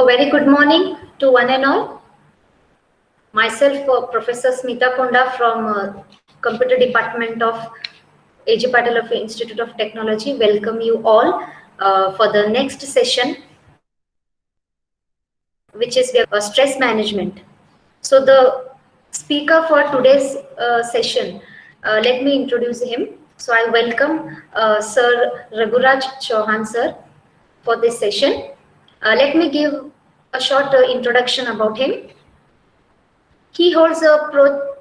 very good morning to one and all. Myself, Professor Smita Konda from Computer Department of A.J. Patil of Institute of Technology. Welcome you all for the next session, which is stress management. So the speaker for today's session, let me introduce him. So I welcome Sir Raghuraj Chauhan sir for this session. Let me give a short introduction about him. He holds a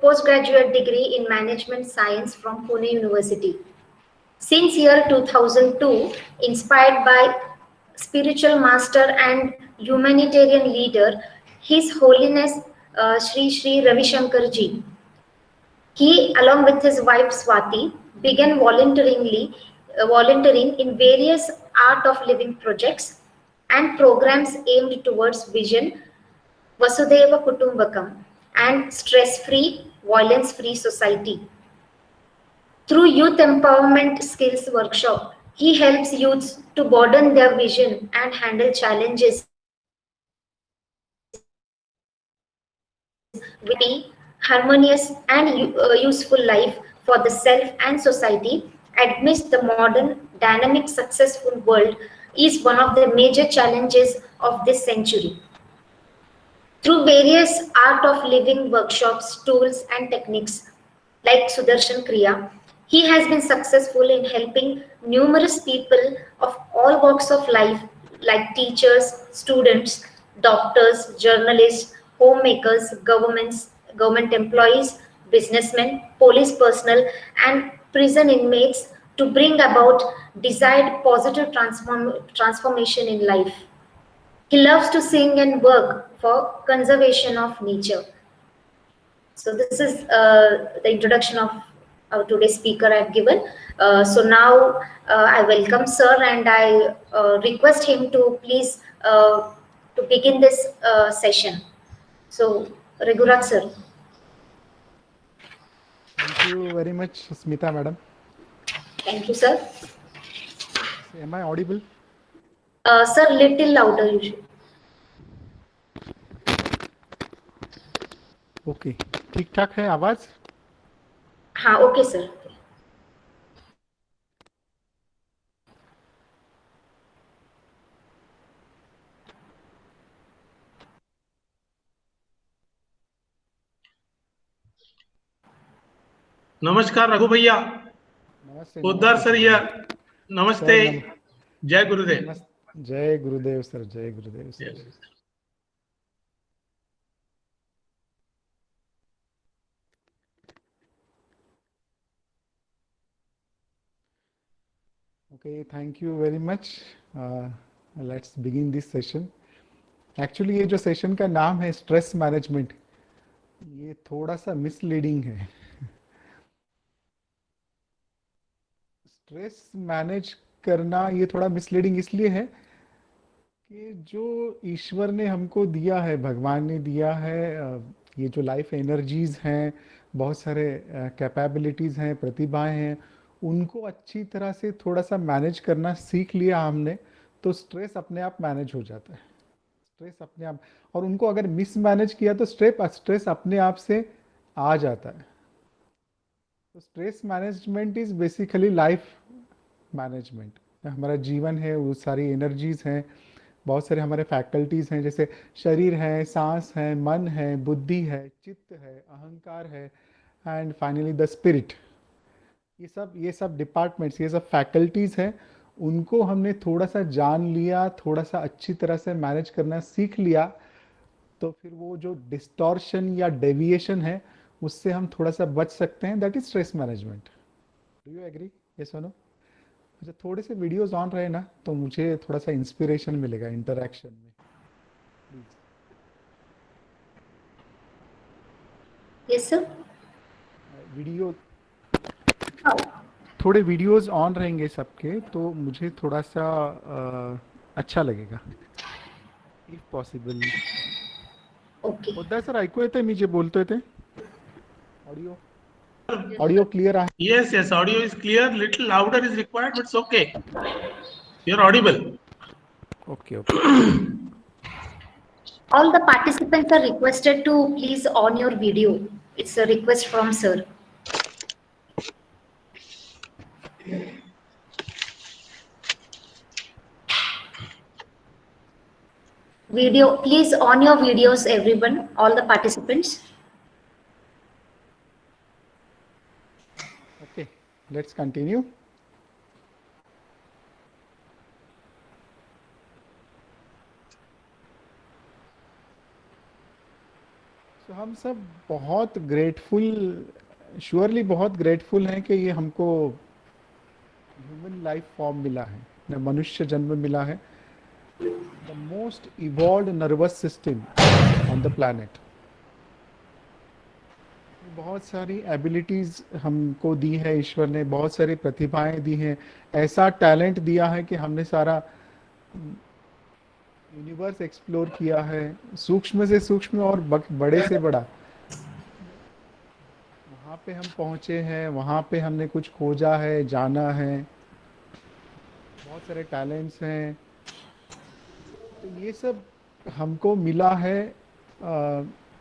postgraduate degree in management science from Pune University. Since year 2002, inspired by spiritual master and humanitarian leader, His Holiness Sri Sri Ravi Shankar Ji, he, along with his wife Swati, began volunteering in various art of living projects and programs aimed towards vision Vasudhaiva Kutumbakam and stress-free, violence-free society. Through Youth Empowerment Skills Workshop, he helps youths to broaden their vision and handle challenges with a harmonious and useful life for the self and society amidst the modern, dynamic, successful world is one of the major challenges of this century. Through various art of living workshops, tools and techniques like Sudarshan Kriya, he has been successful in helping numerous people of all walks of life like teachers, students, doctors, journalists, homemakers, government employees, businessmen, police personnel and prison inmates to bring about desired positive transformation in life. He loves to sing and work for conservation of nature. So this is the introduction of our today's speaker I have given. So now I welcome sir and I request him to please to begin this session. So Raghuraj sir. Thank you very much, Smita madam. Thank you, sir. Am I audible? Sir, little louder usually. Okay, ठीक ठाक है आवाज? हाँ, okay sir. नमस्कार रघु भैया. Poddar sir या नमस्ते. जय गुरुदेव. जय गुरुदेव सर. जय गुरुदेव sir. Okay, thank you very much. Let's begin this session. Actually ये जो सेशन का नाम है स्ट्रेस मैनेजमेंट, ये थोड़ा सा मिसलीडिंग है. स्ट्रेस मैनेज करना ये थोड़ा मिसलीडिंग इसलिए है कि जो ईश्वर ने हमको दिया है, भगवान ने दिया है, ये जो लाइफ एनर्जीज हैं, बहुत सारे कैपेबिलिटीज़ हैं, प्रतिभाएं हैं, उनको अच्छी तरह से थोड़ा सा मैनेज करना सीख लिया हमने, तो स्ट्रेस अपने आप मैनेज हो जाता है. स्ट्रेस अपने आप, और उनको अगर मिस मैनेज किया तो स्ट्रेस अपने आप से आ जाता है. तो stress management is basically life management. हमारा जीवन है, वो सारी एनर्जीज हैं, बहुत सारे हमारे फैकल्टीज़ हैं, जैसे शरीर है, सांस है, मन है, बुद्धि है, चित्त है, अहंकार है, एंड फाइनली द स्पिरिट. ये सब डिपार्टमेंट्स, ये सब फैकल्टीज़ हैं, उनको हमने थोड़ा सा जान लिया, थोड़ा सा अच्छी तरह से मैनेज करना सीख लिया, तो फिर वो जो डिस्टॉर्शन या डेविएशन है उससे हम थोड़ा सा बच सकते हैं. That is stress management. Do you agree? Yes और नो? अच्छा, थोड़े से वीडियोस ऑन रहे ना तो मुझे थोड़ा सा इंस्पिरेशन मिलेगा इंटरैक्शन में. Yes sir. वीडियो, थोड़े वीडियोस ऑन रहेंगे सबके तो मुझे थोड़ा सा अच्छा लगेगा, if possible. Okay. Poddar sir ऐकू येते मी जे बोलतोय ते? ऑडिओ क्लियर आहे? Yes, audio is clear. Little louder is required, but it's okay. You're audible. Okay. All the participants are requested to please on your video. It's a request from sir. Video, please on your videos, everyone, all the participants. Okay, let's continue. तो हम सब बहुत grateful, surely बहुत grateful हैं कि ये हमको human life form मिला है, मनुष्य जन्म मिला है, the most evolved nervous system on the planet. बहुत सारी एबिलिटीज हमको दी है ईश्वर ने, बहुत सारी प्रतिभाएं दी हैं, ऐसा टैलेंट दिया है कि हमने सारा यूनिवर्स एक्सप्लोर किया है, सूक्ष्म से सूक्ष्म और बड़े से बड़ा। वहाँ पे हम पहुँचे हैं, वहाँ पे हमने कुछ खोजा है, जाना है, बहुत सारे टैलेंट्स हैं। तो ये सब हमको मिला है,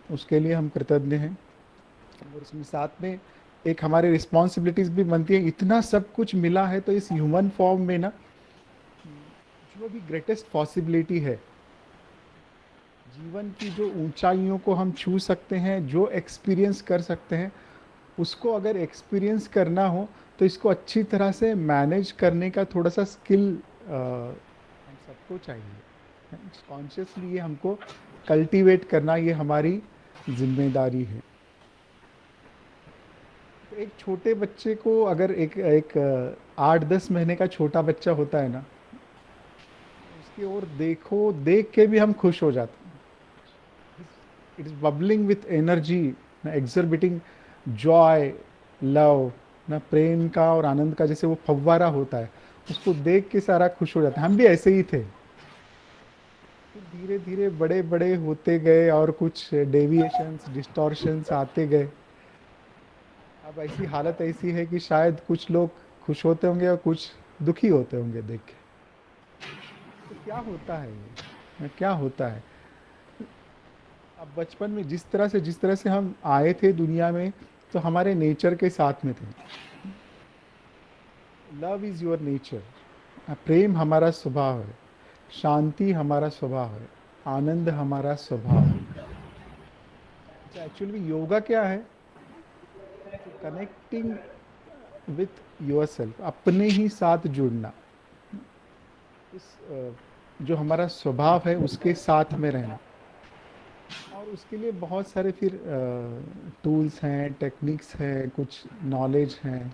उसके लिए हम कृतज्ञ हैं। और उसमें साथ में एक हमारी रिस्पॉन्सिबिलिटीज भी बनती है। इतना सब कुछ मिला है तो इस ह्यूमन फॉर्म में ना जो भी ग्रेटेस्ट पॉसिबिलिटी है, जीवन की जो ऊंचाइयों को हम छू सकते हैं, जो एक्सपीरियंस कर सकते हैं, उसको अगर एक्सपीरियंस करना हो तो इसको अच्छी तरह से मैनेज करने का थोड़ा सा स्किल हम सबको चाहिए। कॉन्शियसली ये हमको कल्टीवेट करना, ये हमारी जिम्मेदारी है। तो एक छोटे बच्चे को अगर एक 8-10 महीने का छोटा बच्चा होता है ना, उसकी ओर देखो, देख के भी हम खुश हो जाते हैं। It is bubbling with energy, exuberating joy, love, ना प्रेम का और आनंद का जैसे वो फव्वारा होता है, उसको देख के सारा खुश हो जाता है। हम भी ऐसे ही थे, धीरे धीरे बड़े बड़े होते गए और कुछ डेविएशंस, डिस्टॉर्शंस आते गए। अब ऐसी हालत ऐसी है कि शायद कुछ लोग खुश होते होंगे और कुछ दुखी होते होंगे देख के। तो क्या होता है ये, क्या होता है? अब बचपन में जिस तरह से हम आए थे दुनिया में, तो हमारे नेचर के साथ में थे। लव इज योर नेचर, प्रेम हमारा स्वभाव है, शांति हमारा स्वभाव है, आनंद हमारा स्वभाव है। एक्चुअली योगा क्या है? कनेक्टिंग विथ योर सेल्फ, अपने ही साथ जुड़ना, इस जो हमारा स्वभाव है उसके साथ में रहना। और उसके लिए बहुत सारे फिर टूल्स हैं, टेक्निक्स हैं, कुछ नॉलेज हैं।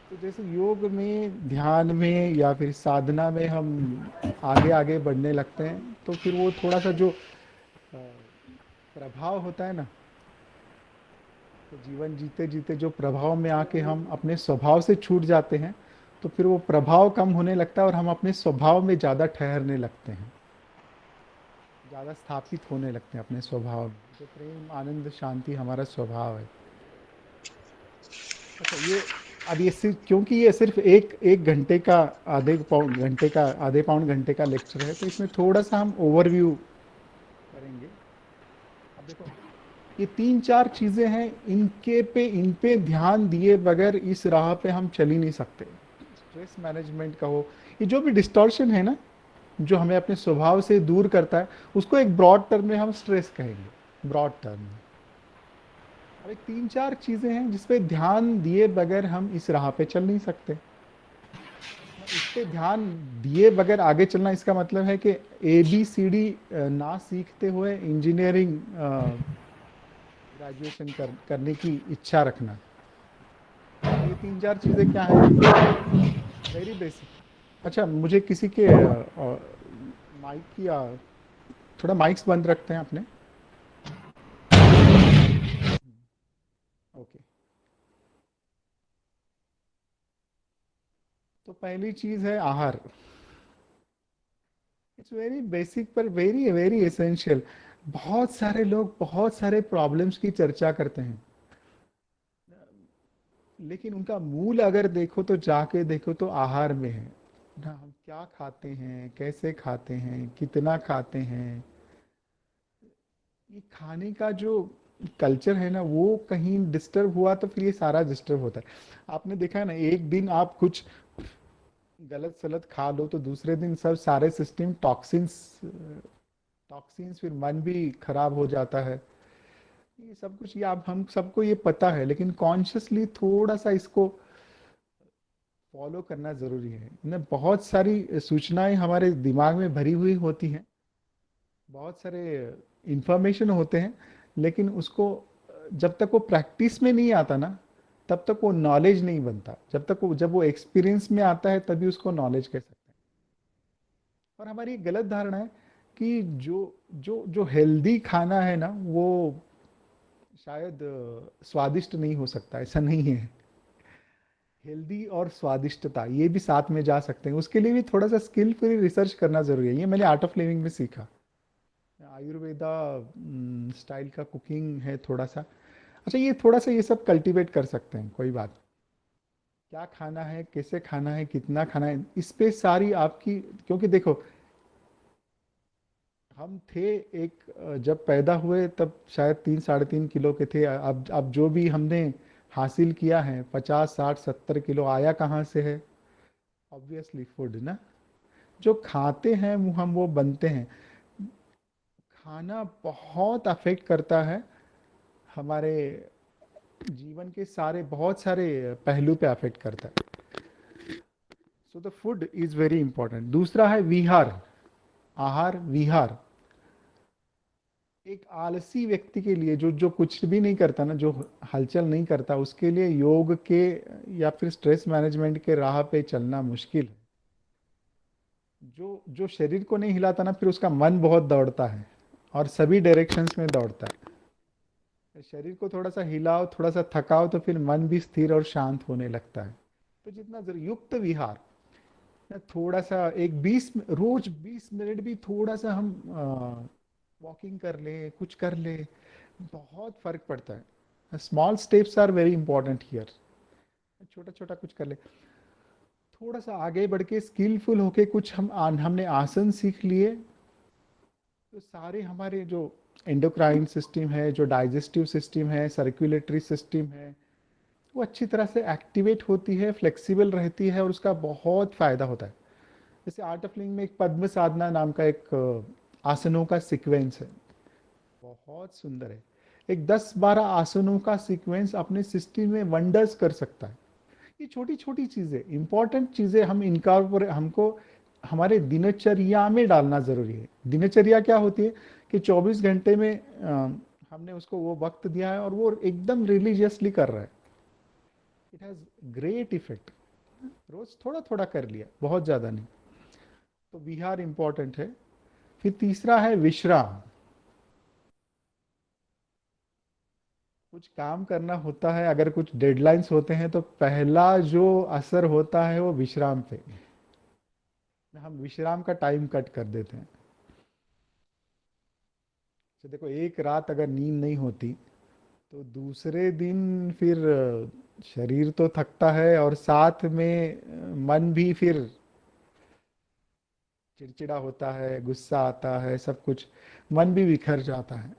तो जैसे योग में, ध्यान में या फिर साधना में हम आगे आगे बढ़ने लगते हैं, तो फिर वो थोड़ा सा जो प्रभाव होता है ना, तो जीवन जीते जीते जो प्रभाव में आके हम अपने स्वभाव से छूट जाते हैं, तो फिर वो प्रभाव कम होने लगता है और हम अपने स्वभाव में ज़्यादा ठहरने लगते हैं, ज़्यादा स्थापित होने लगते हैं अपने स्वभाव में। तो प्रेम, आनंद, शांति हमारा स्वभाव है। अच्छा, ये अब ये सिर्फ, क्योंकि ये सिर्फ एक घंटे का, आधे पौन घंटे का लेक्चर है, तो इसमें थोड़ा सा हम ओवरव्यू करेंगे। अब देखो, ये 3-4 चीजें हैं, इन पे ध्यान दिए बगैर इस राह पे हम चल ही नहीं सकते। स्ट्रेस मैनेजमेंट का हो, ये जो भी डिस्टॉर्शन है ना, जो हमें अपने स्वभाव से दूर करता है, उसको एक ब्रॉड टर्म में हम स्ट्रेस कहेंगे, ब्रॉड टर्म में। अब एक 3-4 चीजें हैं जिस पे ध्यान दिए बगैर हम इस राह पे चल नहीं सकते। इस पे ध्यान दिए बगैर आगे चलना, इसका मतलब है कि ABCD ना सीखते हुए इंजीनियरिंग ग्रेजुएशन करने की इच्छा रखना। ये 3-4 चीजें क्या है? Very basic. अच्छा, मुझे किसी के माइक या थोड़ा माइक्स बंद रखते हैं अपने। ओके। तो पहली चीज है आहार। इट्स वेरी बेसिक पर वेरी वेरी एसेंशियल। बहुत सारे लोग बहुत सारे प्रॉब्लम्स की चर्चा करते हैं, लेकिन उनका मूल अगर देखो तो जाके देखो तो आहार में है। ना, हम क्या खाते हैं, कैसे खाते हैं, कितना खाते हैं, ये खाने का जो कल्चर है ना, वो कहीं डिस्टर्ब हुआ तो फिर ये सारा डिस्टर्ब होता है। आपने देखा है ना, एक दिन आप कुछ गलत सलत खा लो तो दूसरे दिन सब सारे सिस्टम टॉक्सिन्स टॉक्सिन्स, फिर मन भी खराब हो जाता है। ये सब कुछ, ये आप हम सबको ये पता है, लेकिन कॉन्शियसली थोड़ा सा इसको फॉलो करना जरूरी है ना। बहुत सारी सूचनाएं हमारे दिमाग में भरी हुई होती हैं, बहुत सारे इंफॉर्मेशन होते हैं, लेकिन उसको जब तक वो प्रैक्टिस में नहीं आता ना, तब तक वो नॉलेज नहीं बनता। जब वो एक्सपीरियंस में आता है तभी उसको नॉलेज कह सकते हैं। और हमारी एक गलत धारणा है कि जो जो जो हेल्दी खाना है ना, वो शायद स्वादिष्ट नहीं हो सकता। ऐसा नहीं है। हेल्दी और स्वादिष्टता ये भी साथ में जा सकते हैं। उसके लिए भी थोड़ा सा स्किलफुल रिसर्च करना जरूरी है। ये मैंने आर्ट ऑफ लिविंग में सीखा। आयुर्वेदा स्टाइल का कुकिंग है थोड़ा सा। अच्छा, ये थोड़ा सा ये सब कल्टीवेट कर सकते हैं, कोई बात। क्या खाना है, कैसे खाना है, कितना खाना है, इस पे सारी आपकी, क्योंकि देखो, हम थे एक जब पैदा हुए तब शायद 3 साढ़े 3 किलो के थे। अब जो भी हमने हासिल किया है, 50 60 70 किलो आया कहाँ से है? ऑब्वियसली फूड ना। जो खाते हैं हम वो बनते हैं। खाना बहुत अफेक्ट करता है हमारे जीवन के सारे, बहुत सारे पहलू पे अफेक्ट करता है। So the food is very important. दूसरा है विहार, आहार विहार। एक आलसी व्यक्ति के लिए, जो जो कुछ भी नहीं करता ना, जो हलचल नहीं करता, उसके लिए योग के या फिर स्ट्रेस मैनेजमेंट के राह पे चलना मुश्किल है। जो जो शरीर को नहीं हिलाता ना, फिर उसका मन बहुत दौड़ता है और सभी डायरेक्शंस में दौड़ता है। शरीर को थोड़ा सा हिलाओ, थोड़ा सा थकाओ, तो फिर मन भी स्थिर और शांत होने लगता है। तो जितना युक्त विहार, थोड़ा सा एक 20 मिनट भी थोड़ा सा हम वॉकिंग कर ले, कुछ कर ले, बहुत फर्क पड़ता है। Small steps are very important here. छोटा छोटा कुछ कर ले। थोड़ा सा आगे बढ़ के स्किलफुल होके कुछ हमने आसन सीख लिए, तो सारे हमारे जो एंडोक्राइन सिस्टम है, जो डाइजेस्टिव सिस्टम है, सर्कुलेटरी सिस्टम है, वो अच्छी तरह से एक्टिवेट होती है, फ्लेक्सिबल रहती है, और उसका बहुत फायदा होता है। जैसे आर्ट ऑफ लिविंग में एक पद्म साधना नाम का एक आसनों का सीक्वेंस है, बहुत सुंदर है। एक 10 12 आसनों का सीक्वेंस अपने सिस्टम में वंडर्स कर सकता है। ये छोटी छोटी चीजें, इंपॉर्टेंट चीजें हम इनका हमको हमारे दिनचर्या में डालना जरूरी है। दिनचर्या क्या होती है कि 24 घंटे में हमने उसको वो वक्त दिया है और वो एकदम रिलीजियसली कर रहा है। It has great effect. रोज थोड़ा थोड़ा कर लिया, बहुत ज्यादा नहीं। तो विहार इंपॉर्टेंट है। फिर तीसरा है विश्राम। कुछ काम करना होता है, अगर कुछ डेडलाइंस होते हैं, तो पहला जो असर होता है वो विश्राम पे। हम विश्राम का टाइम कट कर देते हैं। तो देखो, एक रात अगर नींद नहीं होती तो दूसरे दिन फिर शरीर तो थकता है, और साथ में मन भी फिर चिड़चिड़ा होता है, गुस्सा आता है, सब कुछ, मन भी बिखर जाता है।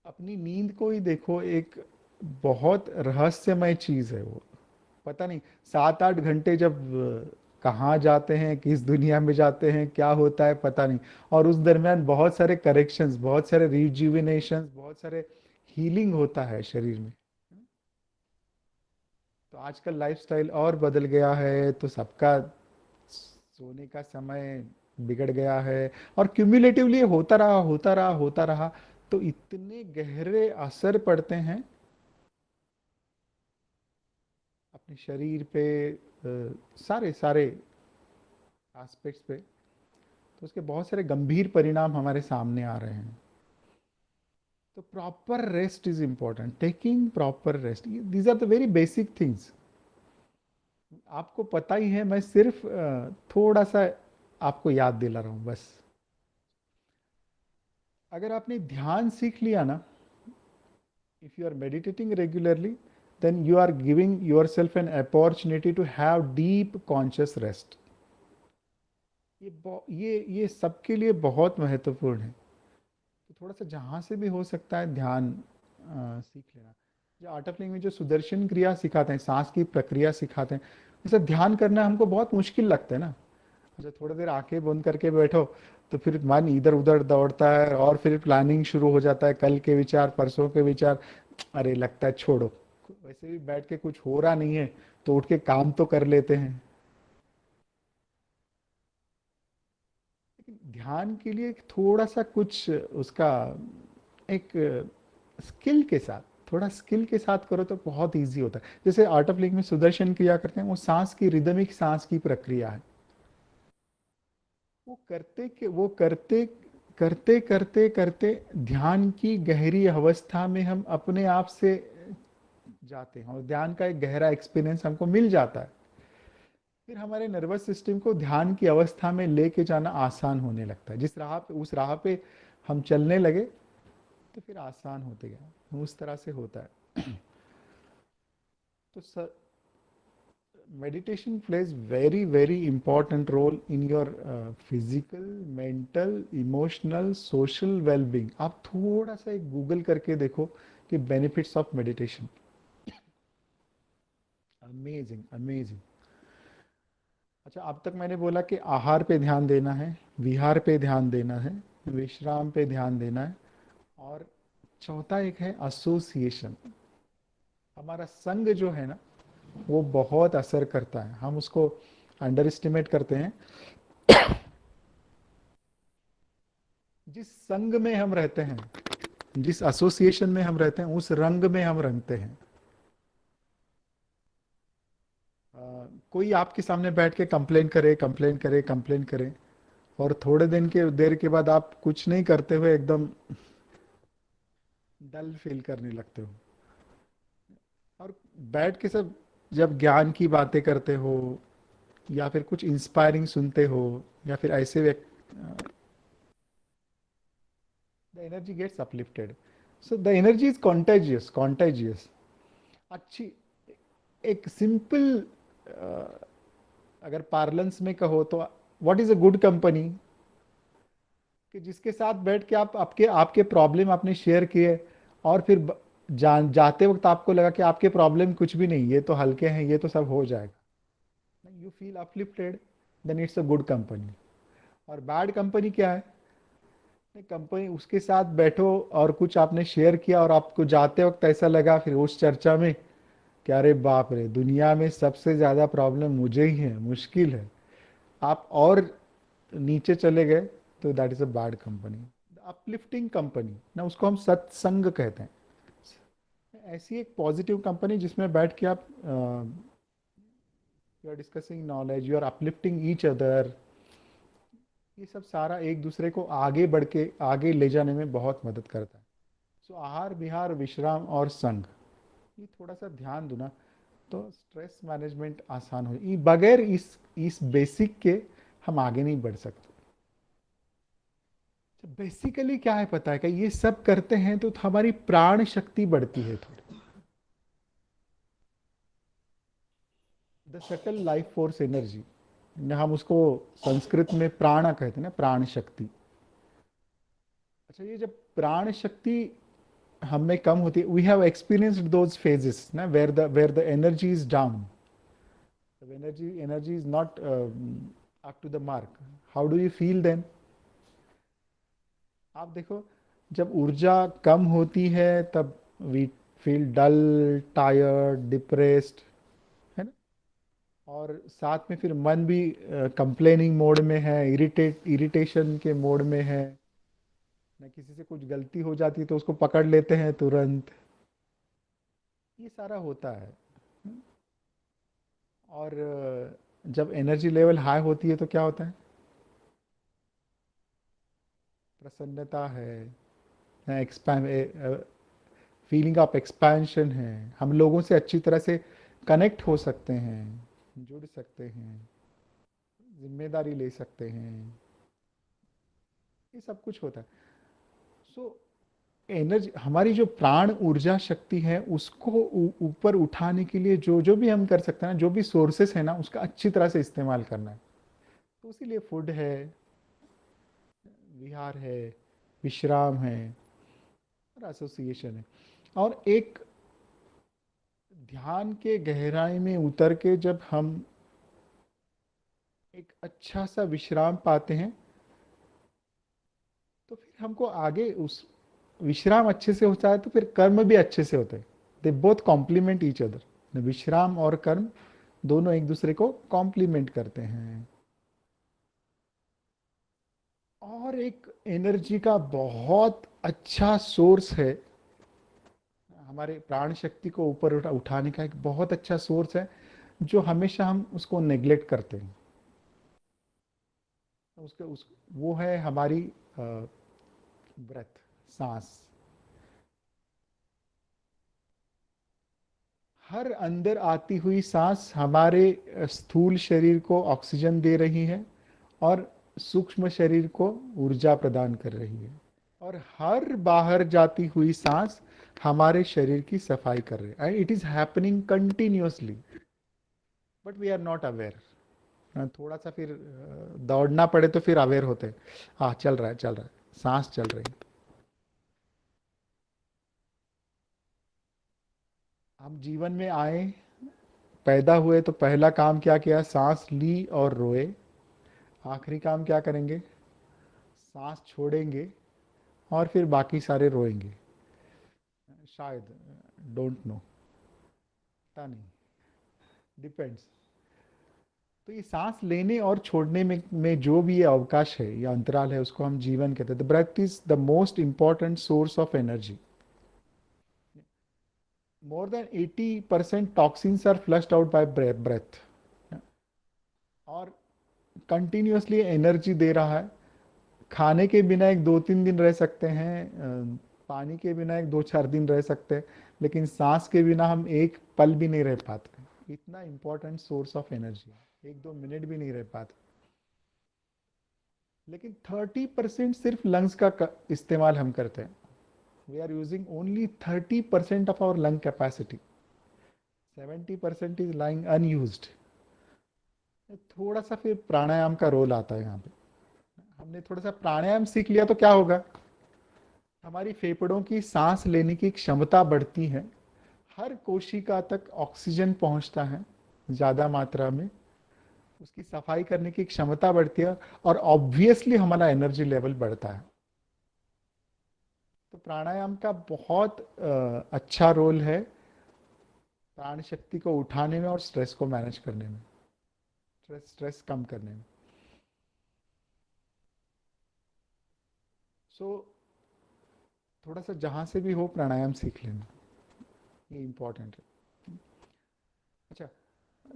अपनी नींद को ही देखो, एक बहुत रहस्यमय चीज है वो। पता नहीं 7 8 घंटे जब कहाँ जाते हैं, किस दुनिया में जाते हैं, क्या होता है पता नहीं। और उस दरमियान बहुत सारे करेक्शंस, बहुत सारे रिजुविनेशंस, बहुत सारे हीलिंग होता है शरीर में। तो आजकल लाइफस्टाइल और बदल गया है, तो सबका सोने का समय बिगड़ गया है, और क्यूमुलेटिवली होता रहा होता रहा होता रहा, तो इतने गहरे असर पड़ते हैं अपने शरीर पे, सारे सारे एस्पेक्ट्स पे। तो उसके बहुत सारे गंभीर परिणाम हमारे सामने आ रहे हैं। तो proper rest is important, taking proper rest, these are the very basic things. आपको पता ही है, मैं सिर्फ थोड़ा सा आपको याद दिला रहा हूं बस। अगर आपने ध्यान सीख लिया ना, if you are meditating regularly, then you are giving yourself an opportunity to have deep conscious rest. ये सबके लिए बहुत महत्वपूर्ण है। तो थोड़ा सा जहाँ से भी हो सकता है ध्यान सीख लेना। जो आर्ट ऑफ लिविंग में जो सुदर्शन क्रिया सिखाते हैं, सांस की प्रक्रिया सिखाते हैं, वैसे ध्यान करना हमको बहुत मुश्किल लगता है ना। अच्छा, थोड़ी देर आंखें बंद करके बैठो तो फिर मन इधर उधर दौड़ता है और फिर प्लानिंग शुरू हो जाता है, कल के विचार, परसों के विचार। अरे लगता है छोड़ो, वैसे भी बैठ के कुछ हो रहा नहीं है तो उठ के काम तो कर लेते हैं। लेकिन ध्यान के लिए थोड़ा सा कुछ उसका एक स्किल के साथ, थोड़ा स्किल के साथ करो तो बहुत इजी होता है। जैसे आर्ट ऑफ लिविंग में सुदर्शन क्रिया करते हैं, वो सांस की रिदमिक सांस की प्रक्रिया है। वो करते करते करते करते ध्यान की गहरी अवस्था में हम अपने आप से जाते हैं और ध्यान का एक गहरा एक्सपीरियंस हमको मिल जाता है। फिर हमारे नर्वस सिस्टम को ध्यान की अवस्था में लेके जाना आसान होने लगता है। जिस राह पे, उस राह पे हम चलने लगे तो फिर आसान होते गया, उस तरह से होता है। तो meditation plays very important role in your physical, mental, emotional, social well-being। आप थोड़ा सा एक गूगल करके देखो कि benefits of meditation, amazing amazing. अच्छा, अब तक मैंने बोला कि आहार पे ध्यान देना है, विहार पे ध्यान देना है, विश्राम पे ध्यान देना है, और चौथा एक है एसोसिएशन। हमारा संग जो है ना, वो बहुत असर करता है, हम उसको अंडर एस्टिमेट करते हैं। जिस संग में हम रहते हैं, जिस एसोसिएशन में हम रहते हैं, उस रंग में हम रंगते हैं। कोई आपके सामने बैठ के कंप्लेन करे कंप्लेन करे कंप्लेन करे, और थोड़े दिन के देर के बाद आप कुछ नहीं करते हुए एकदम डल फील करने लगते हो। और बैठ के सब जब ज्ञान की बातें करते हो या फिर कुछ इंस्पायरिंग सुनते हो या फिर ऐसे the energy gets uplifted. So the energy is contagious contagious. अच्छी एक सिंपल अगर पार्लेंस में कहो तो what is a good company, कि जिसके साथ बैठ के आप आपके आपके प्रॉब्लम आपने शेयर किए और फिर जाते वक्त आपको लगा कि आपके प्रॉब्लम कुछ भी नहीं, ये तो हल्के हैं, ये तो सब हो जाएगा, you feel uplifted, then it's a good company. और बैड कंपनी क्या है? कंपनी उसके साथ बैठो और कुछ आपने शेयर किया और आपको जाते वक्त ऐसा लगा फिर उस चर्चा में कि अरे बाप रे, दुनिया में सबसे ज्यादा प्रॉब्लम मुझे ही है, मुश्किल है, आप और नीचे चले गए, तो that is a bad company. Uplifting company ना, उसको हम सत्संग कहते हैं। ऐसी एक पॉजिटिव कंपनी जिसमें बैठ के आप you are discussing knowledge, you are uplifting each other, ये सब सारा एक दूसरे को आगे बढ़ के आगे ले जाने में बहुत मदद करता है। सो आहार विहार विश्राम और संग, ये थोड़ा सा ध्यान दो ना तो स्ट्रेस मैनेजमेंट आसान हो। ये बगैर इस बेसिक के हम आगे नहीं बढ़ सकते। बेसिकली क्या है पता है कि ये सब करते हैं तो हमारी प्राण शक्ति बढ़ती है थोड़ी, the subtle life force energy, हम उसको संस्कृत में प्राणा कहते हैं ना, प्राण शक्ति। अच्छा, ये जब प्राण शक्ति हम में कम होती है, we have experienced those phases ना, where the energy is down, energy is not up to the mark. How do you feel then? आप देखो, जब ऊर्जा कम होती है तब we feel dull, tired, depressed, है ना। और साथ में फिर मन भी कंप्लेनिंग मोड में है, इरिटेशन के मोड में है ना। किसी से कुछ गलती हो जाती है तो उसको पकड़ लेते हैं तुरंत, ये सारा होता है। और जब एनर्जी लेवल हाई होती है तो क्या होता है? प्रसन्नता है, एक्सपैंड, फीलिंग ऑफ एक्सपेंशन है, हम लोगों से अच्छी तरह से कनेक्ट हो सकते हैं, जुड़ सकते हैं, जिम्मेदारी ले सकते हैं, ये सब कुछ होता है। सो एनर्जी, हमारी जो प्राण ऊर्जा शक्ति है उसको ऊपर उठाने के लिए जो जो भी हम कर सकते हैं ना, जो भी सोर्सेस है ना, उसका अच्छी तरह से इस्तेमाल करना है। तो इसीलिए फूड है, विहार है, विश्राम है और एसोसिएशन है। और एक ध्यान के गहराई में उतर के जब हम एक अच्छा सा विश्राम पाते हैं, तो फिर हमको आगे उस विश्राम अच्छे से होता है तो फिर कर्म भी अच्छे से होते हैं। They both complement each other. विश्राम और कर्म दोनों एक दूसरे को कॉम्प्लीमेंट करते हैं। और एक एनर्जी का बहुत अच्छा सोर्स है, हमारे प्राण शक्ति को ऊपर उठाने का एक बहुत अच्छा सोर्स है, जो हमेशा हम उसको नेग्लेक्ट करते हैं। उसके उस वो है हमारी ब्रेथ, सांस। हर अंदर आती हुई सांस हमारे स्थूल शरीर को ऑक्सीजन दे रही है और सूक्ष्म शरीर को ऊर्जा प्रदान कर रही है। और हर बाहर जाती हुई सांस हमारे शरीर की सफाई कर रही है। And it is happening continuously, but we are not aware. थोड़ा सा फिर दौड़ना पड़े तो फिर अवेयर होते हैं, हाँ चल रहा है, चल रहा है, सांस चल रही है। हम जीवन में आए, पैदा हुए तो पहला काम क्या किया? सांस ली और रोए। आखिरी काम क्या करेंगे? सांस छोड़ेंगे और फिर बाकी सारे रोएंगे शायद। डोंट नो, पता नहीं, डिपेंड्स। तो ये सांस लेने और छोड़ने में जो भी ये अवकाश है या अंतराल है, उसको हम जीवन कहते हैं। The breath is the most important source of energy. more than 80% toxins are flushed out by breath। और कंटिन्यूअसली एनर्जी दे रहा है। खाने के बिना एक 2-3 दिन रह सकते हैं, पानी के बिना एक 2-4 दिन रह सकते हैं, लेकिन सांस के बिना हम एक पल भी नहीं रह पाते। इतना इंपॉर्टेंट सोर्स ऑफ एनर्जी है, 1-2 मिनट भी नहीं रह पाते। लेकिन 30% सिर्फ लंग्स का इस्तेमाल हम करते हैं। We are using only 30% of our lung capacity. 70% is lying unused. थोड़ा सा फिर प्राणायाम का रोल आता है यहाँ पे। हमने थोड़ा सा प्राणायाम सीख लिया तो क्या होगा? हमारी फेफड़ों की सांस लेने की क्षमता बढ़ती है, हर कोशिका तक ऑक्सीजन पहुंचता है ज्यादा मात्रा में, उसकी सफाई करने की क्षमता बढ़ती है और ऑब्वियसली हमारा एनर्जी लेवल बढ़ता है। तो प्राणायाम का बहुत अच्छा रोल है प्राण शक्ति को उठाने में और स्ट्रेस को मैनेज करने में, स्ट्रेस कम करने में। सो थोड़ा सा जहां से भी हो प्राणायाम सीख लेना, ये इंपॉर्टेंट है। अच्छा,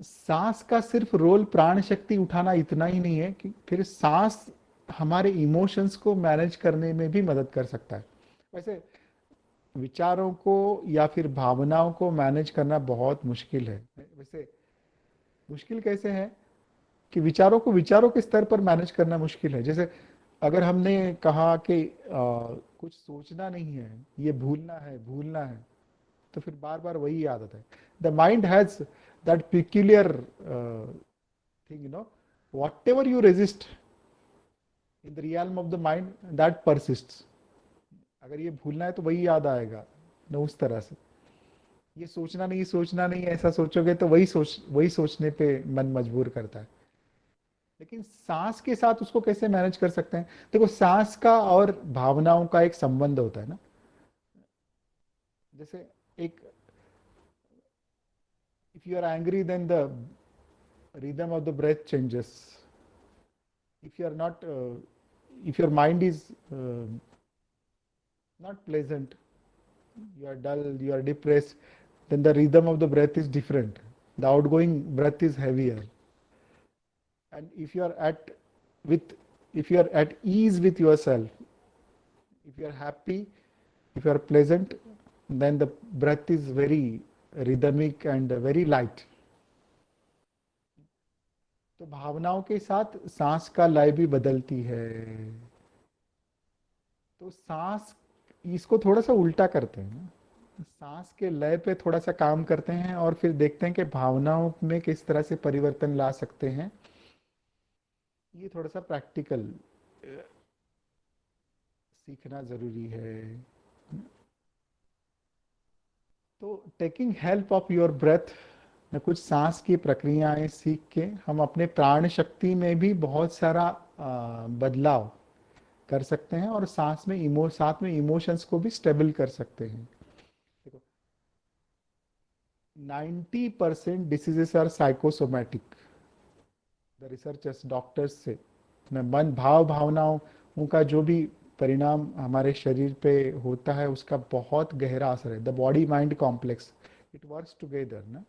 सांस का सिर्फ रोल प्राण शक्ति उठाना इतना ही नहीं है, कि फिर सांस हमारे इमोशंस को मैनेज करने में भी मदद कर सकता है। वैसे विचारों को या फिर भावनाओं को मैनेज करना बहुत मुश्किल है। वैसे मुश्किल कैसे है कि विचारों के स्तर पर मैनेज करना मुश्किल है। जैसे अगर हमने कहा कि कुछ सोचना नहीं है, ये भूलना है, तो फिर बार बार वही याद आता है। The mind has that peculiar thing, whatever you resist in the realm of the mind, that persists. अगर ये भूलना है तो वही याद आएगा ना, उस तरह से। ये सोचना नहीं ऐसा सोचोगे तो वही सोचने पे मन मजबूर करता है। लेकिन सांस के साथ उसको कैसे मैनेज कर सकते हैं? देखो, सांस का और भावनाओं का एक संबंध होता है ना। जैसे एक, if you are angry then the rhythm of the breath changes. If you are not if your mind is not pleasant, you are dull, you are depressed, then the rhythm of the breath is different. The outgoing breath is heavier. And if you are at ease with yourself, if you are happy, if you are pleasant, then the breath is very rhythmic and very light. तो भावनाओं के साथ सांस का लय भी बदलती है। तो सांस इसको थोड़ा सा उल्टा करते हैं ना, सांस के लय पे थोड़ा सा काम करते हैं और फिर देखते हैं कि भावनाओं में किस तरह से परिवर्तन ला सकते हैं। ये थोड़ा सा प्रैक्टिकल सीखना जरूरी है। तो taking help of your breath में कुछ सांस की प्रक्रियाएं सीख के हम अपने प्राण शक्ति में भी बहुत सारा बदलाव कर सकते हैं और सांस में साथ में इमोशंस को भी स्टेबल कर सकते हैं। देखो, 90% diseases are psychosomatic. The researchers, doctors से मन भाव भावनाओं उनका जो भी परिणाम हमारे शरीर पे होता है उसका बहुत गहरा असर है। The body mind complex, it works together ना।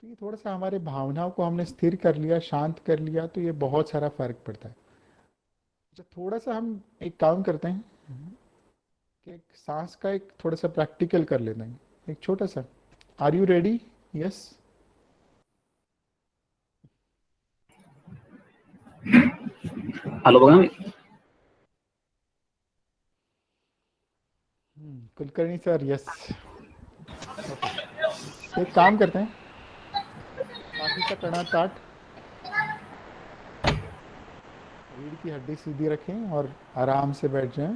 तो ये थोड़ा सा हमारे भावनाओं को हमने स्थिर कर लिया, शांत कर लिया, तो ये बहुत सारा फर्क पड़ता है। अच्छा, थोड़ा सा हम एक काम करते हैं कि एक सांस का एक थोड़ा सा प्रैक्टिकल कर लेते हैं, एक छोटा सा। Are you ready? Yes. Hello बघा मी कुलकर्णी सर, यस। ओके, तो एक काम करते हैं, पाठी का कड़ा ताट, रीढ़ की हड्डी सीधी रखें और आराम से बैठ जाएं।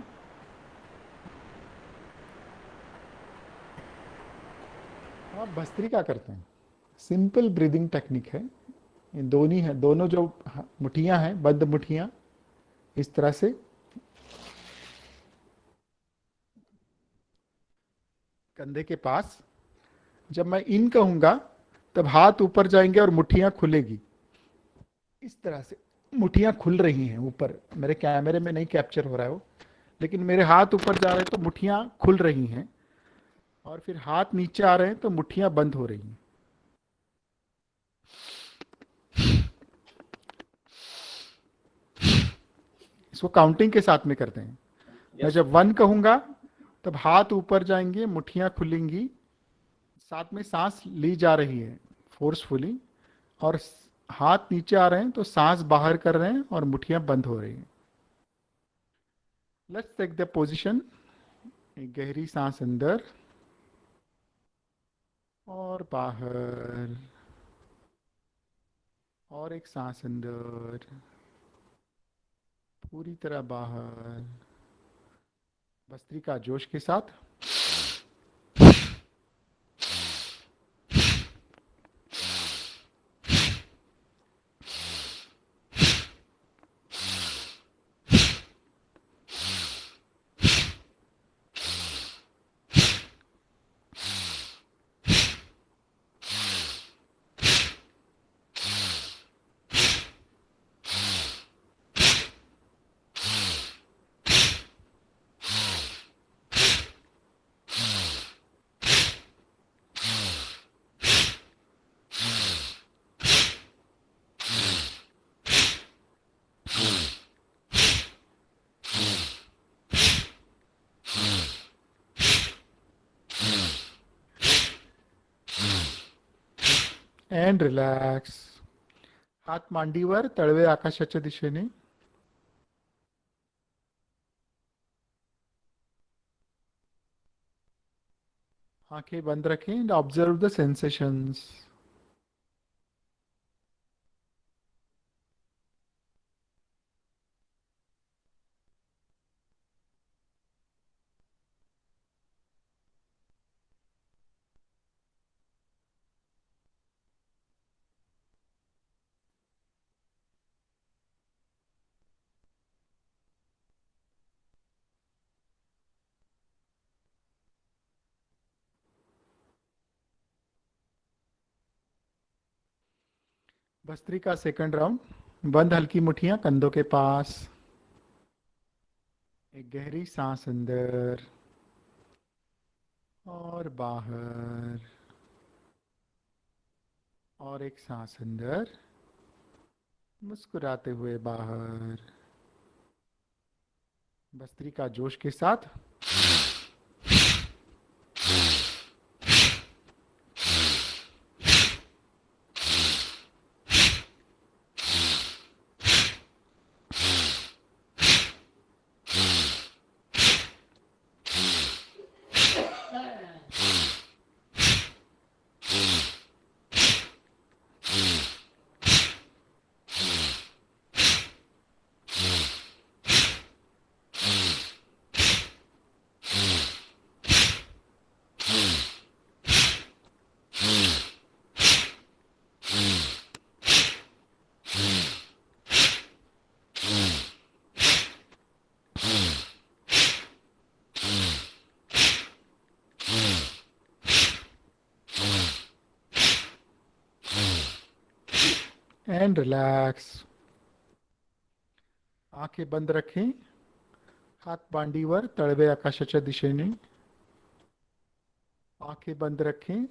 आप भस्त्रिका करते हैं, सिंपल ब्रीदिंग टेक्निक है। ये दोनों है, दोनों जो मुठियां हैं, बद्ध मुठियां, इस तरह से कंधे के पास। जब मैं इन कहूंगा तब हाथ ऊपर जाएंगे और मुठियां खुलेगी। इस तरह से मुठियां खुल रही हैं ऊपर, मेरे कैमरे में नहीं कैप्चर हो रहा है वो, लेकिन मेरे हाथ ऊपर जा रहे हैं तो मुठियां खुल रही हैं, और फिर हाथ नीचे आ रहे हैं तो मुठियां बंद हो रही हैं। इसको काउंटिंग के साथ में करते हैं। मैं जब 1 कहूंगा तब हाथ ऊपर जाएंगे, मुठियां खुलेंगी, साथ में सांस ली जा रही है फोर्सफुली, और हाथ नीचे आ रहे हैं तो सांस बाहर कर रहे हैं और मुठियां बंद हो रही हैं। Let's take the position. एक गहरी सांस अंदर और बाहर, और एक सांस अंदर, पूरी तरह बाहर, भस्त्रिका जोश के साथ। And relax. हात मांडीवर, तळवे आकाशाच्या दिशेने. आंखें बंद रखें and observe the sensations. Bhastrika second round. बंद हल्की मुट्ठियां कंधों के पास. एक गहरी सांस अंदर और बाहर, और एक सांस अंदर, मुस्कुराते हुए बाहर. भस्त्रिका जोश के साथ. And relax. आंखें बंद रखें, हात मांडीवर, तळवे आकाशाच्या दिशेने। आंखें बंद रखें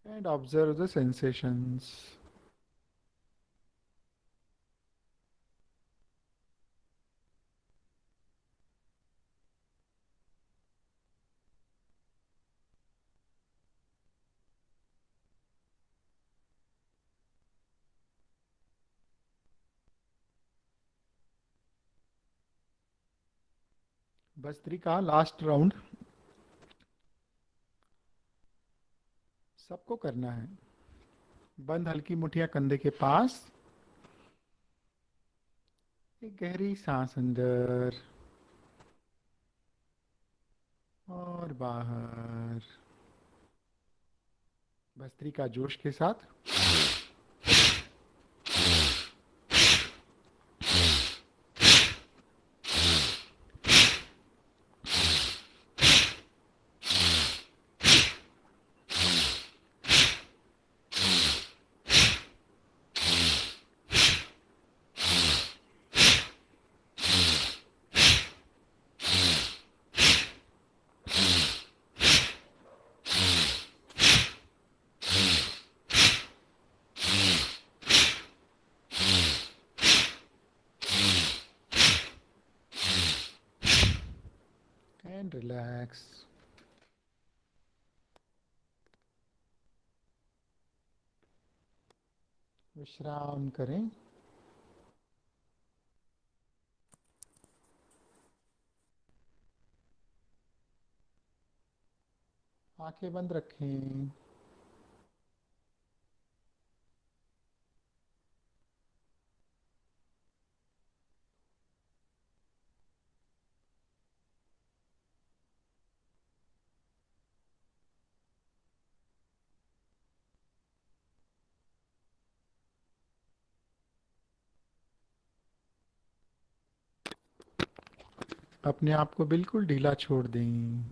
and observe the sensations. Bhastrika last round सबको करना है। बंद हल्की मुठिया कंधे के पास। एक गहरी सांस अंदर और बाहर। भस्त्रिका जोश के साथ। And relax. विश्राम करें। आंखें बंद रखें। अपने आप को बिल्कुल ढीला छोड़ दें।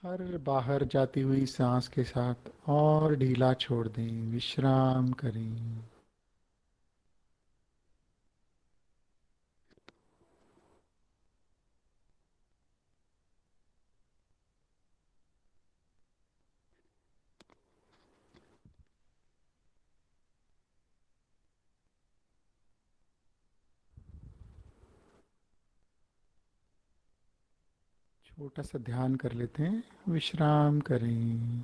हर बाहर जाती हुई सांस के साथ और ढीला छोड़ दें। विश्राम करें। छोटा सा ध्यान कर लेते हैं। विश्राम करें।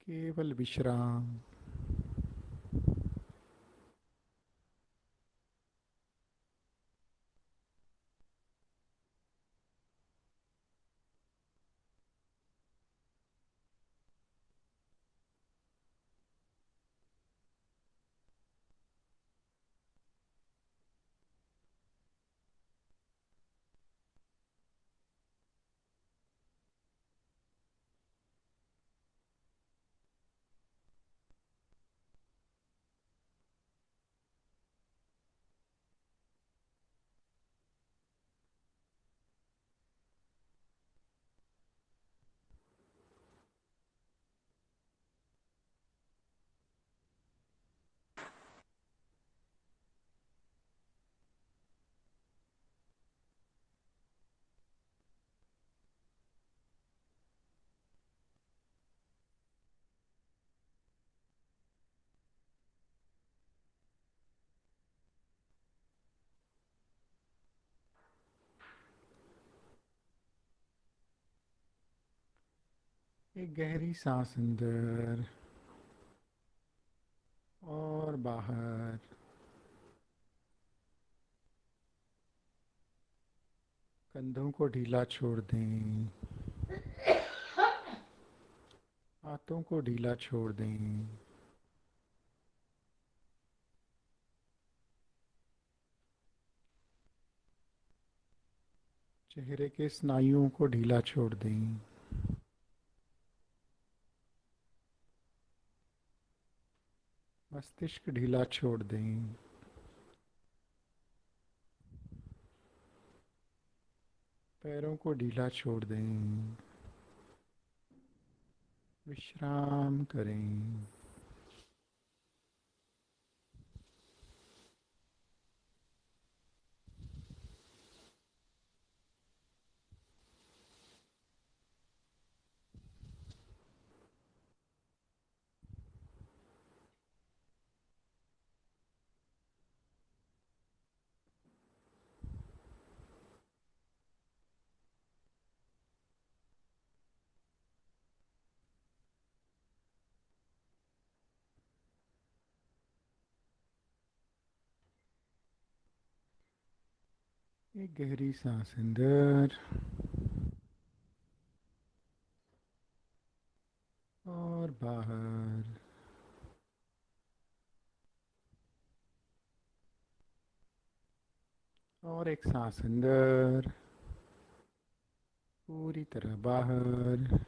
केवल विश्राम। एक गहरी सांस अंदर और बाहर। कंधों को ढीला छोड़ दें, हाथों को ढीला छोड़ दें। चेहरे के स्नायुओं को ढीला छोड़ दें। मस्तिष्क ढीला छोड़ दें। पैरों को ढीला छोड़ दें। विश्राम करें। एक गहरी सांस अंदर और बाहर। और एक सांस अंदर, पूरी तरह बाहर।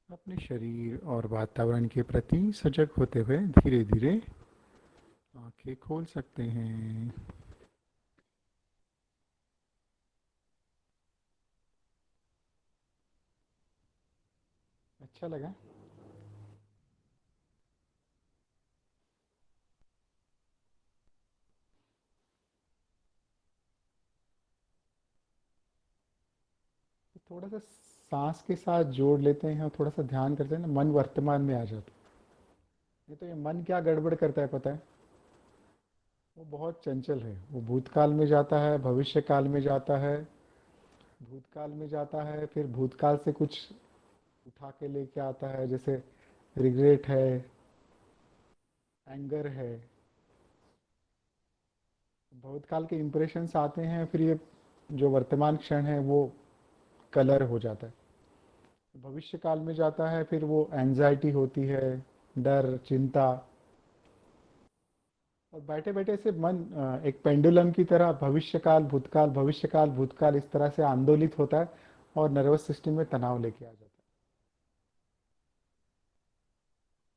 अपने शरीर और वातावरण के प्रति सजग होते हुए धीरे धीरे आंखें खोल सकते हैं। अच्छा लगा? तो थोड़ा सा सांस के साथ जोड़ लेते हैं और थोड़ा सा ध्यान करते हैं ना, मन वर्तमान में आ जाता है। नहीं तो ये मन क्या गड़बड़ करता है पता है? वो बहुत चंचल है। वो भूतकाल में जाता है, भविष्य काल में जाता है। भूतकाल में जाता है, फिर भूतकाल से कुछ उठा के लेके आता है, जैसे रिग्रेट है, एंगर है। भूतकाल के इम्प्रेशंस आते हैं, फिर ये जो वर्तमान क्षण है वो कलर हो जाता है। भविष्य काल में जाता है, फिर वो एंजाइटी होती है, डर, चिंता। और बैठे बैठे से मन एक पेंडुलम की तरह भविष्य काल भूतकाल, भविष्य काल भूतकाल, इस तरह से आंदोलित होता है और नर्वस सिस्टम में तनाव लेके आ जाता है।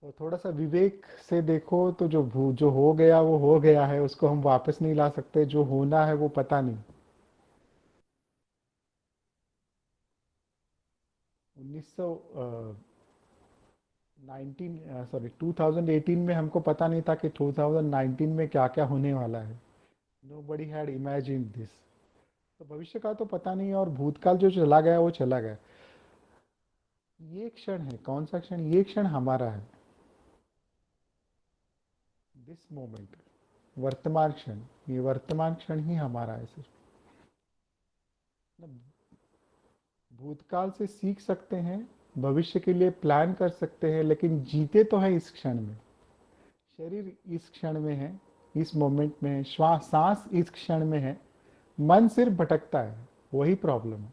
तो थोड़ा सा विवेक से देखो तो जो हो गया वो हो गया है, उसको हम वापस नहीं ला सकते। जो होना है वो पता नहीं। 2018 में हमको पता नहीं था कि 2019 में क्या क्या होने वाला है। Nobody had imagine this. तो भविष्य का तो पता नहीं है, और भूतकाल जो चला गया वो चला गया। ये क्षण है, कौन सा क्षण? ये क्षण हमारा है। दिस मोमेंट, वर्तमान क्षण। ये वर्तमान क्षण ही हमारा है सिर्फ। मतलब भूतकाल से सीख सकते हैं, भविष्य के लिए प्लान कर सकते हैं, लेकिन जीते तो है इस क्षण में। शरीर इस क्षण में है, इस मोमेंट में है, श्वास सांस इस क्षण में है। मन सिर्फ भटकता है, वही प्रॉब्लम है।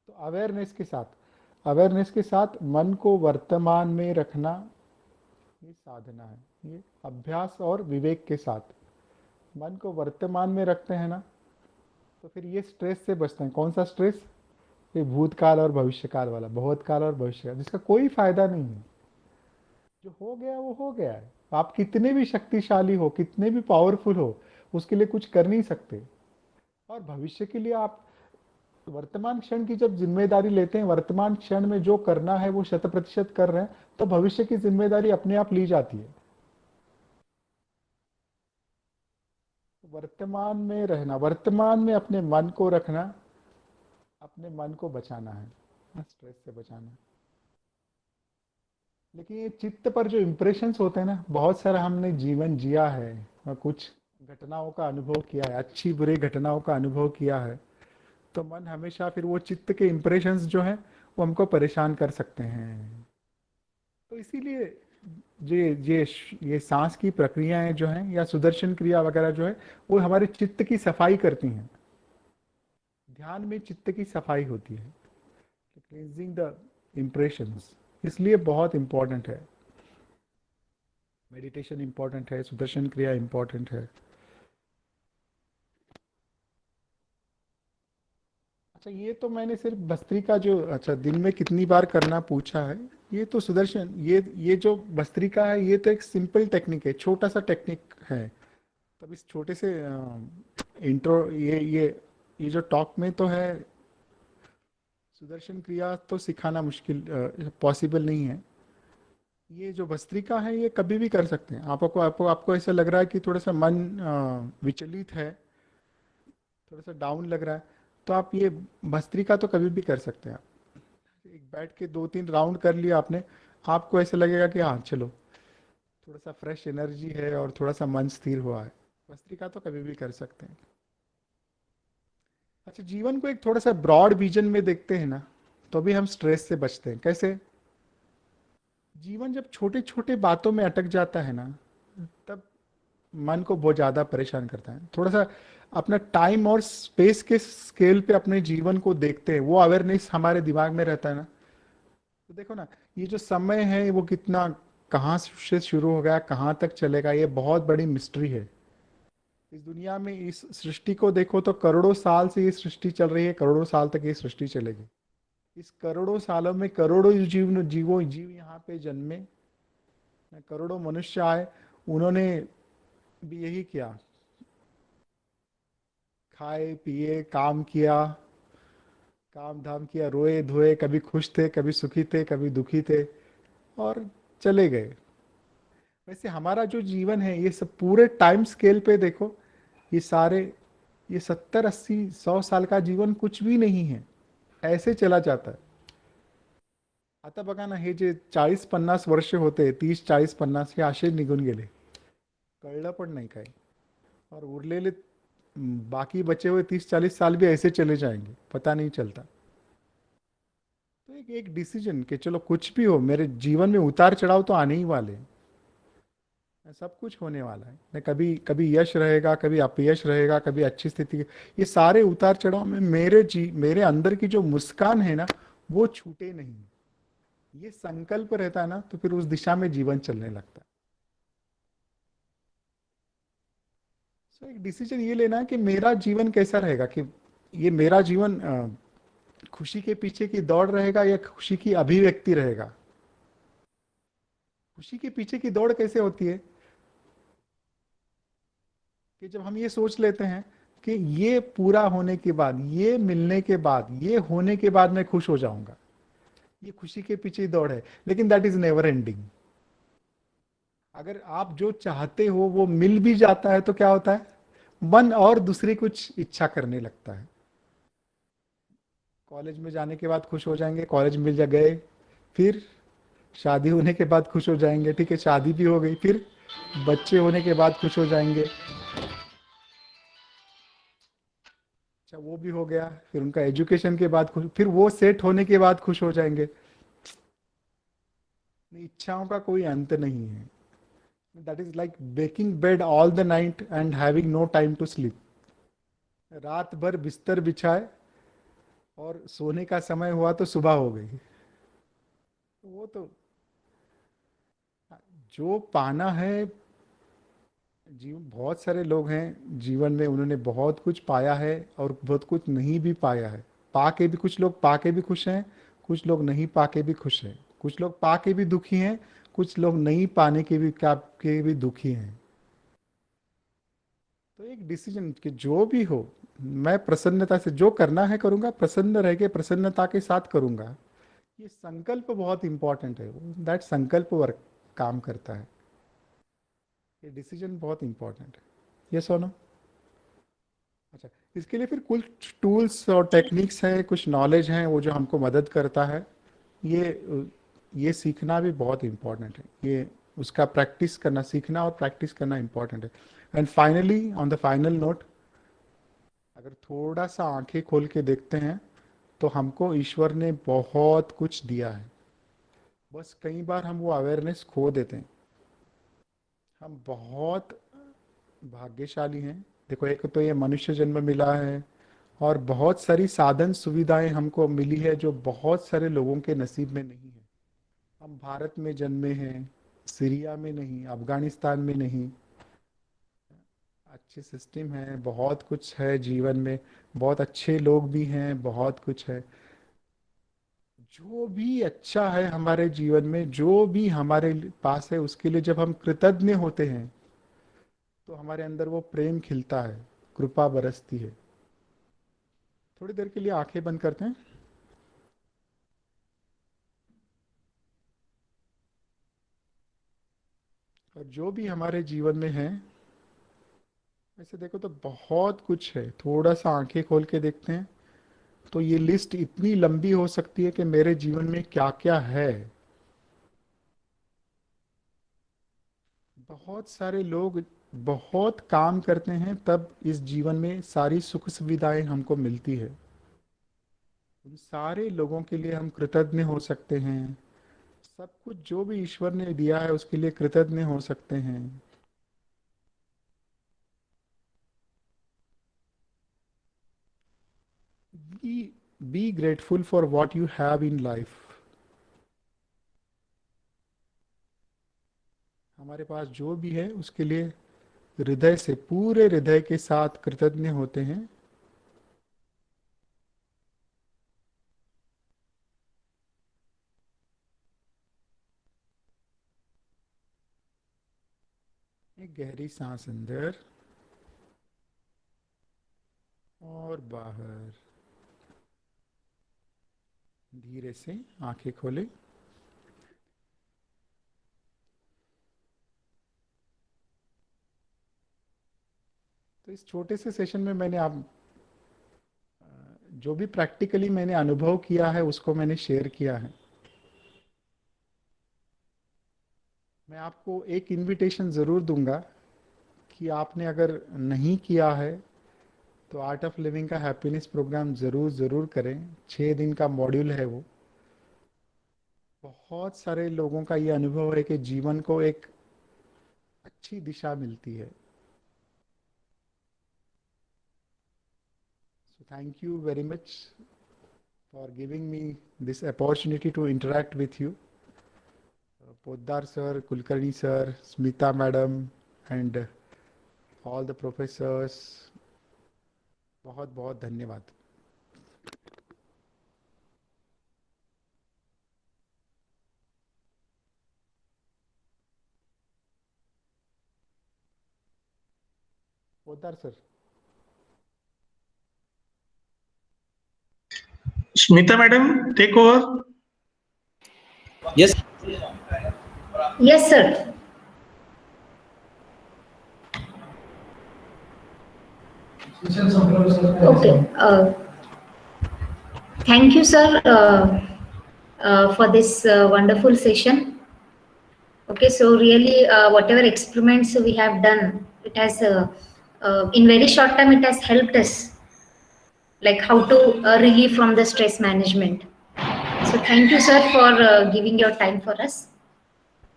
तो अवेयरनेस के साथ मन को वर्तमान में रखना, ये साधना है। ये अभ्यास और विवेक के साथ मन को वर्तमान में रखते हैं ना, तो फिर ये स्ट्रेस से बचते हैं। कौन सा स्ट्रेस? ये भूतकाल और भविष्यकाल वाला, बहुत काल और भविष्य, जिसका कोई फायदा नहीं है। जो हो गया वो हो गया है। आप कितने भी शक्तिशाली हो, कितने भी पावरफुल हो, उसके लिए कुछ कर नहीं सकते। और भविष्य के लिए आप वर्तमान क्षण की जब जिम्मेदारी लेते हैं, वर्तमान क्षण में जो करना है वो 100% कर रहे हैं, तो भविष्य की जिम्मेदारी अपने आप ली जाती है। वर्तमान में रहना, वर्तमान में अपने मन को रखना, अपने मन को बचाना है, स्ट्रेस से बचाना है। लेकिन ये चित्त पर जो इम्प्रेशंस होते हैं ना, बहुत सारा हमने जीवन जिया है और कुछ घटनाओं का अनुभव किया है, अच्छी बुरी घटनाओं का अनुभव किया है, तो मन हमेशा फिर वो चित्त के इम्प्रेशंस जो है वो हमको परेशान कर सकते हैं। तो इसीलिए ये सांस की प्रक्रियाएं जो हैं या सुदर्शन क्रिया वगैरह जो है वो हमारे चित्त की सफाई करती हैं। ध्यान में चित्त की सफाई होती है, क्लींजिंग द इम्प्रेशंस, इसलिए बहुत इंपॉर्टेंट है। मेडिटेशन इंपॉर्टेंट है, सुदर्शन क्रिया इंपॉर्टेंट है। अच्छा, ये तो मैंने सिर्फ भस्त्रिका जो, अच्छा दिन में कितनी बार करना पूछा है, ये तो सुदर्शन, ये जो भस्त्रिका है ये तो एक सिंपल टेक्निक है, छोटा सा टेक्निक है। तब इस छोटे से इंट्रो ये जो टॉक में तो है, सुदर्शन क्रिया तो सिखाना मुश्किल, पॉसिबल नहीं है। ये जो भस्त्रिका है ये कभी भी कर सकते हैं। आपको ऐसा लग रहा है कि थोड़ा सा मन विचलित है, थोड़ा सा डाउन लग रहा है, तो आप ये भस्त्रिका तो कभी भी कर सकते हैं। आप एक बैठ के 2-3 राउंड कर लिया आपने, आपको ऐसा लगेगा कि हाँ चलो थोड़ा सा फ्रेश एनर्जी है और थोड़ा सा मन स्थिर हुआ है। भस्त्रिका तो कभी भी कर सकते हैं। अच्छा, जीवन को एक थोड़ा सा ब्रॉड विजन में देखते हैं ना, तो भी हम स्ट्रेस से बचते हैं। कैसे? जीवन जब छोटे छोटे बातों में अटक जाता है ना, तब मन को बहुत ज्यादा परेशान करता है। थोड़ा सा अपना टाइम और स्पेस के स्केल पे अपने जीवन को देखते हैं, वो अवेयरनेस हमारे दिमाग में रहता है ना, तो देखो ना, ये जो समय है वो कितना, कहाँ से शुरू हो गया, कहाँ तक चलेगा, ये बहुत बड़ी मिस्ट्री है। इस दुनिया में इस सृष्टि को देखो तो करोड़ों साल से ये सृष्टि चल रही है, करोड़ों साल तक ये सृष्टि चलेगी। इस करोड़ों सालों में करोड़ों जीव यहाँ पे जन्मे, करोड़ों मनुष्य आए, उन्होंने भी यही किया, खाए पिए, काम किया, काम धाम किया, रोए धोए, कभी खुश थे, कभी सुखी थे, कभी दुखी थे, और चले गए। वैसे हमारा जो जीवन है ये सब पूरे टाइम स्केल पे देखो, ये 70-80-100 साल का जीवन कुछ भी नहीं है, ऐसे चला जाता है। आता बघा ना, हे जे 40-50 वर्ष होते, 30-40-50 हे असे निघून गेले, कळलं पण नाही काय, और उरलेले बाकी बचे हुए 30-40 साल भी ऐसे चले जाएंगे, पता नहीं चलता। तो एक डिसीजन कि चलो कुछ भी हो, मेरे जीवन में उतार चढ़ाव तो आने ही वाले हैं, सब कुछ होने वाला है। मैं कभी कभी यश रहेगा, कभी अपयश रहेगा, कभी अच्छी स्थिति, ये सारे उतार चढ़ाव में मेरे अंदर की जो मुस्कान है ना, वो छूटे नहीं। ये संकल्प रहता है ना, तो फिर उस दिशा में जीवन चलने लगता है। सो एक डिसीजन ये लेना है कि मेरा जीवन कैसा रहेगा, कि ये मेरा जीवन खुशी के पीछे की दौड़ रहेगा या खुशी की अभिव्यक्ति रहेगा। खुशी के पीछे की दौड़ कैसे होती है कि जब हम ये सोच लेते हैं कि ये पूरा होने के बाद, ये मिलने के बाद, ये होने के बाद मैं खुश हो जाऊंगा, ये खुशी के पीछे दौड़ है। लेकिन दैट इज नेवर एंडिंग। अगर आप जो चाहते हो वो मिल भी जाता है तो क्या होता है, मन और दूसरी कुछ इच्छा करने लगता है। कॉलेज में जाने के बाद खुश हो जाएंगे, कॉलेज मिल जा गए, फिर शादी होने के बाद खुश हो जाएंगे, ठीक है शादी भी हो गई, फिर बच्चे होने के बाद खुश हो जाएंगे, अच्छा वो भी हो गया, फिर उनका एजुकेशन के बाद खुश, फिर वो सेट होने के बाद खुश हो जाएंगे। इच्छाओं का कोई अंत नहीं है। That is like baking bed all the night and having no time to sleep. रात भर बिस्तर बिछाए और सोने का समय हुआ तो सुबह हो गई। वो तो जो पाना है, बहुत सारे लोग हैं जीवन में, उन्होंने बहुत कुछ पाया है और बहुत कुछ नहीं भी पाया है। पाके भी, कुछ लोग पाके भी खुश हैं, कुछ लोग नहीं पाके भी खुश हैं, कुछ लोग पाके भी दुखी हैं, कुछ लोग नहीं पाने के भी दुखी हैं। तो एक डिसीजन कि जो भी हो, मैं प्रसन्नता से जो करना है करूंगा, प्रसन्न रह के प्रसन्नता के साथ करूंगा। ये संकल्प बहुत इंपॉर्टेंट है, दैट संकल्प वर्क काम करता है। ये डिसीजन बहुत इंपॉर्टेंट है। ये सोनो, अच्छा इसके लिए फिर कुछ टूल्स और टेक्निक्स हैं, कुछ नॉलेज हैं, वो जो हमको मदद करता है। ये सीखना भी बहुत इंपॉर्टेंट है। ये उसका प्रैक्टिस करना, सीखना और प्रैक्टिस करना इंपॉर्टेंट है। And finally, on the final note, अगर थोड़ा सा आंखें खोल के देखते हैं तो हमको ईश्वर ने बहुत कुछ दिया है, बस कई बार हम वो अवेयरनेस खो देते हैं। हम बहुत भाग्यशाली हैं। देखो, एक तो ये मनुष्य जन्म मिला है और बहुत सारी साधन सुविधाएं हमको मिली है जो बहुत सारे लोगों के नसीब में नहीं है। हम भारत में जन्मे हैं, सीरिया में नहीं, अफगानिस्तान में नहीं। अच्छे सिस्टम है, बहुत कुछ है जीवन में, बहुत अच्छे लोग भी हैं, बहुत कुछ है। जो भी अच्छा है हमारे जीवन में, जो भी हमारे पास है, उसके लिए जब हम कृतज्ञ होते हैं तो हमारे अंदर वो प्रेम खिलता है, कृपा बरसती है। थोड़ी देर के लिए आंखें बंद करते हैं। और जो भी हमारे जीवन में है, वैसे देखो तो बहुत कुछ है। थोड़ा सा आंखें खोल के देखते हैं तो ये लिस्ट इतनी लंबी हो सकती है कि मेरे जीवन में क्या क्या है। बहुत सारे लोग बहुत काम करते हैं, तब इस जीवन में सारी सुख सुविधाएं हमको मिलती है। उन सारे लोगों के लिए हम कृतज्ञ हो सकते हैं। सब कुछ जो भी ईश्वर ने दिया है उसके लिए कृतज्ञ हो सकते हैं। Be grateful for what you have in life. हमारे पास जो भी है उसके लिए हृदय से, पूरे हृदय के साथ कृतज्ञ होते हैं। एक गहरी सांस अंदर और बाहर। धीरे से आंखें खोले। तो इस छोटे से सेशन में मैंने आप जो भी प्रैक्टिकली मैंने अनुभव किया है उसको मैंने शेयर किया है। मैं आपको एक इनविटेशन ज़रूर दूंगा कि आपने अगर नहीं किया है तो आर्ट ऑफ लिविंग का हैप्पीनेस प्रोग्राम ज़रूर ज़रूर करें। 6 दिन का मॉड्यूल है वो। बहुत सारे लोगों का ये अनुभव है कि जीवन को एक अच्छी दिशा मिलती है। So thank you very much for giving me this opportunity to interact with you. Poddar sir, Kulkarni sir, Smita madam, and all the professors. बहुत बहुत धन्यवाद। Poddar sir. Smita madam, take over. Yes. Yes, sir. Okay. Thank you, sir, for this wonderful session. Okay, so really, whatever experiments we have done, it has, in very short time, it has helped us, like how to relieve from the stress management. So thank you, sir, for giving your time for us.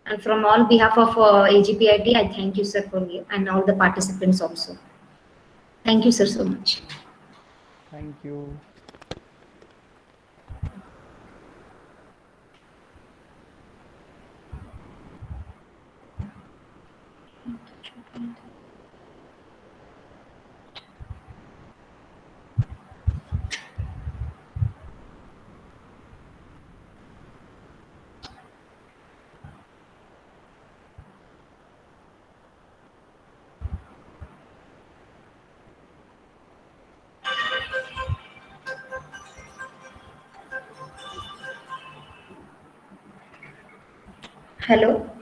And from all behalf of AGPIT, I thank you, sir, for you and all the participants also. Thank you, sir, so much. Thank you. Hello.